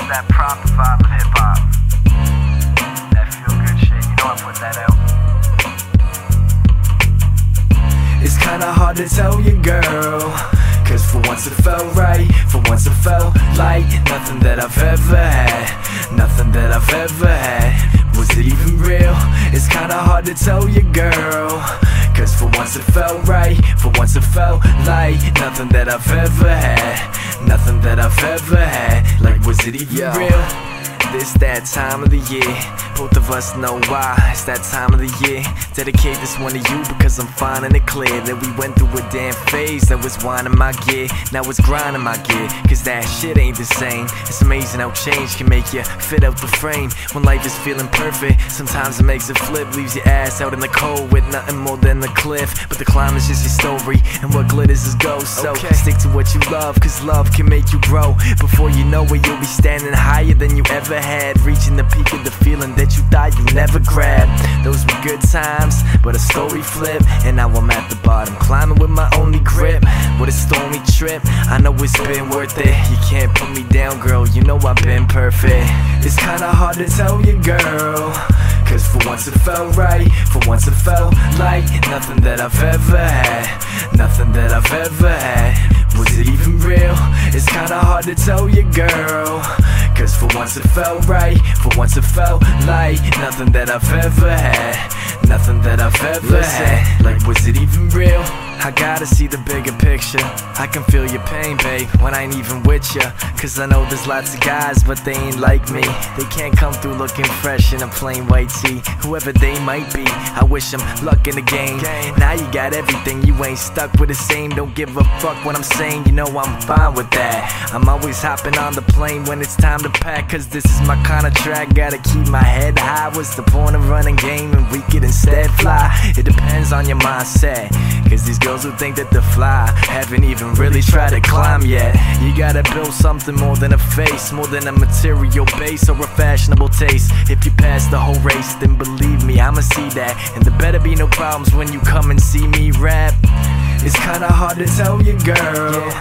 that proper vibe of hip-hop. That feel-good shit, you know I put that out. It's kinda hard to tell you, girl, cause for once it felt right, for once it felt like nothing that I've ever had, nothing that I've ever had. Was it even real? It's kinda hard to tell you, girl, cause for once it felt right, for once it felt like nothing that I've ever had, nothing that I've ever had. Like, was it even real? This that time of the year, both of us know why. It's that time of the year. Dedicate this one to you because I'm finding it clear that we went through a damn phase that was winding my gear. Now it's grinding my gear, cause that shit ain't the same. It's amazing how change can make you fit out the frame. When life is feeling perfect, sometimes it makes it flip. Leaves your ass out in the cold with nothing more than the cliff. But the climb is just your story, and what glitters is gold. So stick to what you love, cause love can make you grow. Before you know it, you'll be standing higher than you ever had, reaching the peak of the feeling that you thought you never grabbed. Those were good times, but a story flip, and now I'm at the bottom, climbing with my only grip. What a stormy trip, I know it's been worth it. You can't put me down, girl, you know I've been perfect. It's kinda hard to tell you, girl, cause for once it felt right, for once it felt like nothing that I've ever had, nothing that I've ever had. Was it even real? It's kinda hard to tell you, girl, cause for once it felt right, for once it felt like nothing that I've ever had, nothing that I've ever had. Like, was it even real? I gotta see the bigger picture. I can feel your pain, babe, when I ain't even with ya. Cause I know there's lots of guys, but they ain't like me. They can't come through looking fresh in a plain white tee. Whoever they might be, I wish them luck in the game. Now you got everything, you ain't stuck with the same. Don't give a fuck what I'm saying, you know I'm fine with that. I'm always hopping on the plane when it's time to pack, cause this is my kind of track. Gotta keep my head high. What's the point of running game when we could instead fly? It depends on your mindset, cause these girls who think that they're fly haven't even really tried to climb yet. You gotta build something more than a face, more than a material base or a fashionable taste. If you pass the whole race, then believe me, I'ma see that. And there better be no problems when you come and see me rap. It's kinda hard to tell you, girl,